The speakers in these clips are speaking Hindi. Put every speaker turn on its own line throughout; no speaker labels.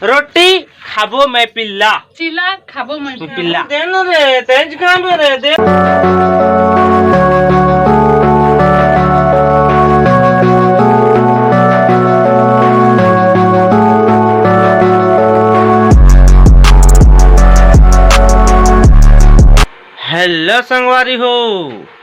रोटी खाबो मैं पिल्ला,
चिला खाबो मैं
पिल्ला देन रे तेज काम रे दे। हेलो संगवारी हो,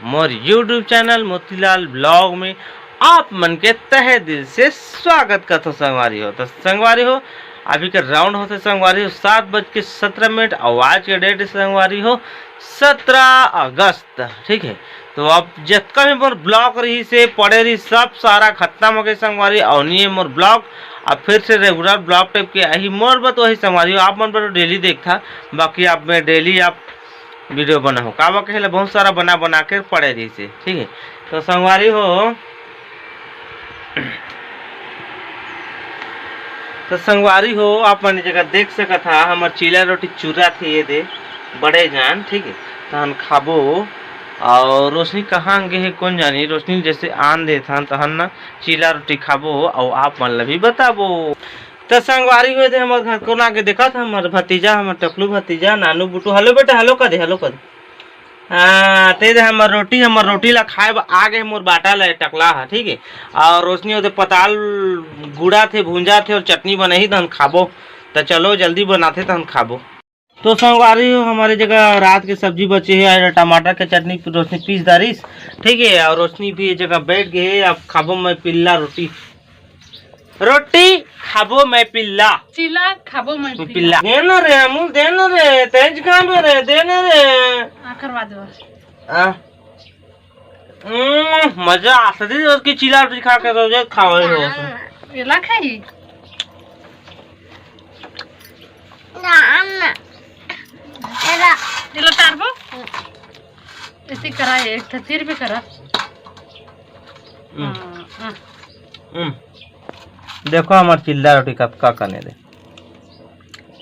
मोर यूट्यूब चैनल मोतीलाल ब्लॉग में आप मन के तहे दिल से स्वागत करते संगवारी हो। तो संगवारी हो अभी के राउंड होते संगवारी हो 7:17 और आज के डेट संगवारी हो 17 अगस्त। ठीक है, तो अब जितना भी मोर ब्लॉग रही से पड़े रही सब सारा खत्म हो गए संगवारी। और नहीं मोर ब्लॉग अब फिर से रेगुलर ब्लॉग टाइप के आई मोर बत वही संगवारी हो। आप मन पर डेली देखता, बाकी आप में डेली आप वीडियो बना हो काबा कहले बहुत सारा बना के पड़े रही से। ठीक है, तो संगवारी हो आप मन जगह देख सकत था हमार चीला रोटी चूरा थे ये दे बड़े जान। ठीक है, तहन खाबो और रोशनी कहाँ गे है कौन जानी, रोशनी जैसे आन दे था तहन ना चीला रोटी खाबो और आप मन ला भी बताबो। तो संगवारी हुए थे हमारे घर कोना के देखा था हमारे भतीजा, हमारे टकलू भतीजा नानू बुटू। हेलो बेटा, हेलो कर दे, हेलो कर दे। हाँ ते दे हमार रोटी ला खाए आ गए मोर बाटा ला टकला है। ठीक है, और रोशनी होते पताल गुड़ा थे भूंजा थे और चटनी बनाई तहन खाबो। तो चलो जल्दी बनाते तहन खाबो। तो संगवारी हो हमारी जगह रात की सब्जी बची है, टमाटर के चटनी रोशनी पीस दारिस। ठीक है, और रोशनी भी जगह बैठ गए। अब खाबो मैं पिल्ला रोटी खाबो मैं पिल्ला,
चिला खाबो मैं
पिल्ला देना रे अमूल देना रे तेज काम रे देना रे
करवा दो।
मजा आता थी उसकी चिला रोटी खा के रोज खावे हो
एला खाई एला एला तारबो ऐसे करा एक थतिर पे करा।
देखो हमार चिल्ला रोटी कब का करने दे।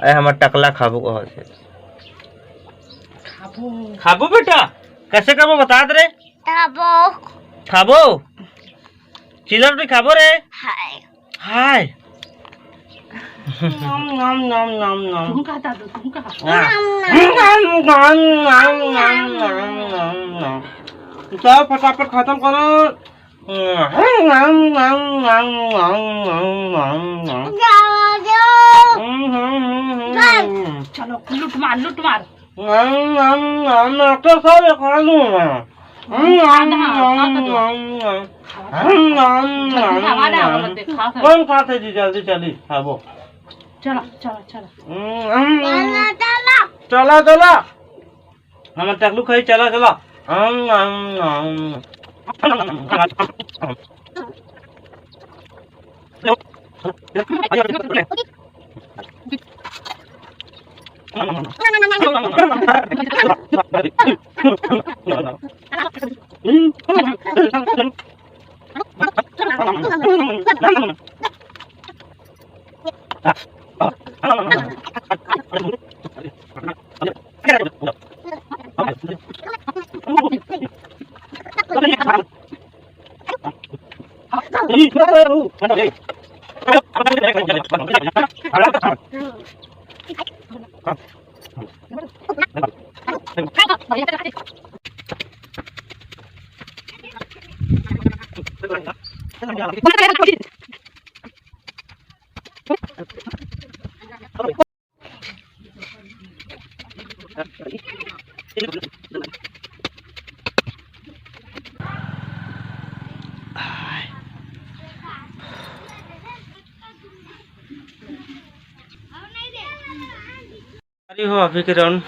अरे हमार टकला खाबो को है खाबो बेटा कैसे खाबो बता दे रे। खाबो चिल्ला रोटी खाबो रे। हाय नम नम नम नम नम
तुम खाता दो तुम खा
चलो फटाफट खत्म करो।
चलो लूट मार
तो सारे खा लूँ कौन खाते जी जल्दी चली खाबो।
चलो
चला हम टकलू खाई चला हो अभी के राउंड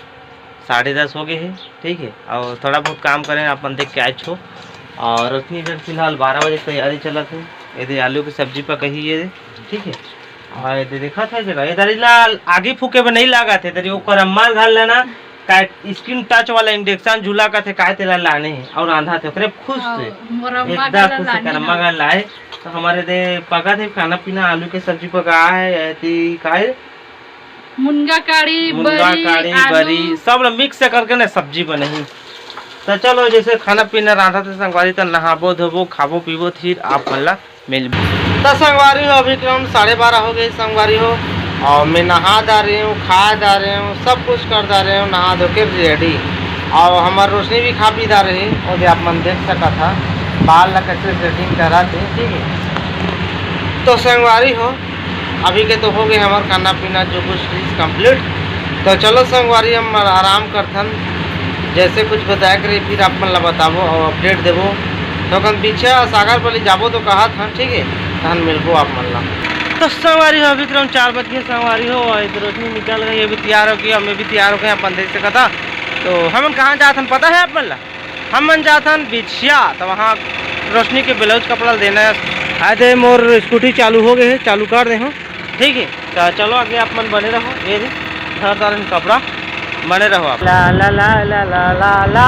10:30 हो गए हैं। ठीक है, और थोड़ा बहुत काम करें अपन देख के आए छो। और उतनी इधर फिलहाल 12 बजे तैयारी चला थे। इधर आलू की सब्जी पकही है। ठीक है, और इधर देखा था जगह इधर आगे फूके में नहीं लगा थे इधर करम्मा घर लेना स्क्रीन टच वाला इंडक्शन झूला का थे काय तेला लाने हैं और आंधा थे ओकरे खुश से एकदम खुश से करम्मा घर लाए। तो हमारे दे पका थे खाना पीना आलू की सब्जी पका है काय
मुनगा काड़ी
बरी सब मिक्स करके ना सब्जी बनी। तो चलो जैसे खाना पीना राधा थे संगवारी तो नहाबो धोबो खाबो पीबो फिर आप मतलब मिल। तो संगवारी हो अभी हम 12:30 हो गए संगवारी हो। और मैं नहा जा रही हूँ, खा जा रही हूँ, सब कुछ कर जा रही हूँ, नहा धो के रेडी। और हमारे रोशनी भी खा पी जा रही और आप मन देख सका था बाल ला कैसे सेटिंग करा थे, ठीक है। तो संगवारी हो अभी के तो हो गए हमारे खाना पीना जो कुछ चीज़ कंप्लीट। तो चलो संगवारी हम आराम करथन, जैसे कुछ बताया करी फिर आप मन ला बताबो और अपडेट देबो। तो कन पीछे सागर पली जाबो तो कहा था, ठीक है, तहन मिलबो आप मन ला। तो संगवारी हो अभी क्रम 4 बज गए संगवारी हो, और इधर रोशनी निकल गई, अभी तैयार हो गई, मैं भी तैयार हो गए अपन देख सका था। तो हम कहाँ जाथन पता है आप मन ला? हम मन जाथन बिछिया, तो वहाँ रोशनी के ब्लाउज कपड़ा देना है। आधे मोर स्कूटी चालू हो गए है, चालू कर दे हो, ठीक है। तो चलो आगे आप मन बने रहो, ये धर तारन कपड़ा बने रहो आप। ला ला ला ला ला ला ला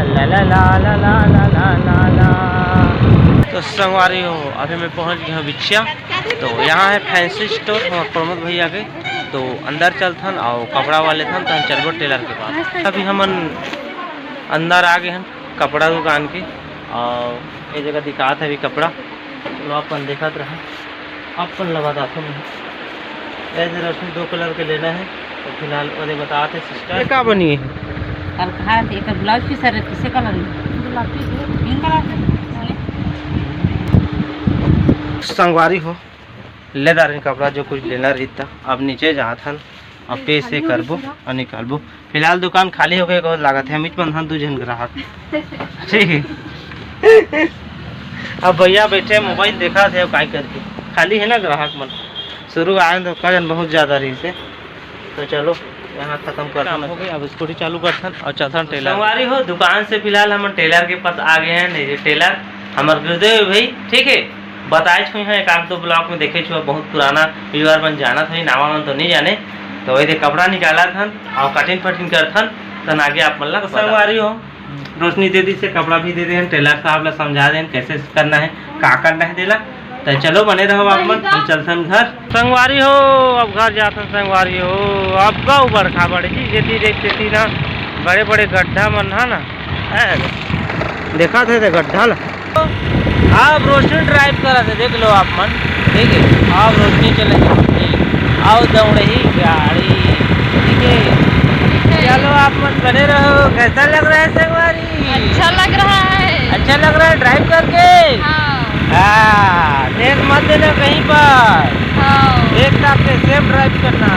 ला ला ला ला ला ला ला ला। तो संगवारी हो अभी मैं पहुंच गया हूँ बिछिया। तो यहाँ है फैंसी स्टोर हमारे प्रमोद भैया के। तो अंदर चलथन और कपड़ा वाले थन तो चलबो टेलर के पास। अभी हम अंदर आ गए हैं कपड़ा दुकान की, और ये जगह दिखाते है अभी कपड़ा। चलो अपन देखा रहा, अपन लगा था ऐसे रोशनी 2 कलर के लेना है। तो फिलहाल वो बताते सिस्टर क्या बनी है।
कल खा एक ब्लाउज पीस है किसे कलर में? गुलाबी पिंक कलर से।
संगवारी हो लेदार कपड़ा जो कुछ लेना रहता अब नीचे जाथन अब पे से करबो और निकालबो। फिलहाल दुकान खाली हो गई बहुत लागत है, हम बंधन 2 जन ग्राहक, ठीक है। अब भैया बैठे मोबाइल देखा थे काय करके, खाली है ना ग्राहक मन। शुरू आए तो कजन बहुत ज़्यादा रही से। तो चलो यहाँ खत्म कर हो गई, अब स्कूटी चालू करथन और चलथन टेलर। संगवारी हो दुकान से फिलहाल हम टेलर के पास आ गए हैं। नहीं टेलर हमारे गुरुदेव भाई, ठीक है, बताए छो यहाँ 1-2 ब्लॉक में देखे छो, बहुत पुराना व्यूअर बन जाना था, नामा मन तो नहीं जाने। तो वही कपड़ा निकाला थन और कटिंग फटिंग करथन तन आगे आप मन ला संगवारी हो रोशनी दे दी से कपड़ा भी दे दे, टेलर साहब ला समझा दें कैसे करना है, का करना है देला। तो चलो बने रहो आप मन, हम चलथन घर। संगवारी हो अब घर जाथन संगवारी हो। अब गाँव बड़खा बड़े जी जेती देखते थी ना बड़े बड़े गड्ढा मन है ना, देखा थे गड्ढा ला। अब रोशनी ड्राइव करा थे, देख लो आप मन, ठीक है। अब रोशनी चले आओ दौड़े ही गाड़ी, ठीक है। चलो आप मन बने रहो। कैसा लग रहा है संगवारी?
अच्छा लग रहा है।
अच्छा लग रहा है ड्राइव करके? हाँ, देख मत देना कहीं पर, देख ताक के सेफ ड्राइव करना।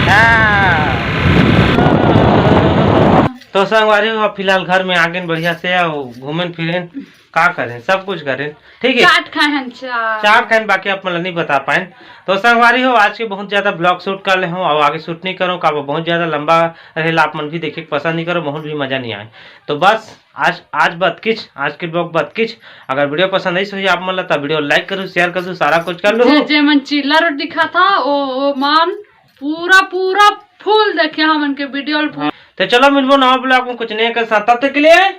हाँ। तो संगवारी हो फिलहाल घर में आगे बढ़िया से घूमें फिरें, का करें सब कुछ करें, ठीक है। चाट खाएं बाकी आप मतलब नहीं बता पाए। तो संगवारी हो आज के बहुत ज्यादा ब्लॉग शूट कर ले हूँ और आगे शूट नहीं करो का बहुत ज्यादा लंबा रहेला, आप मन भी देखे पसंद नहीं करो, बहुत भी मजा नहीं आए। तो बस आज बतकिच आज के ब्लॉग बतकिच। अगर वीडियो पसंद आई सो आप मन ला वीडियो लाइक करो, शेयर कर दो, सारा कुछ कर लो।
जे मन चिल्ला रोटी खा था ओ मान पूरा पूरा फुल देखे हमन के वीडियो।
तो चलो मिलबो नवा ब्लॉग में कुछ नए के साथ, तब तक के लिए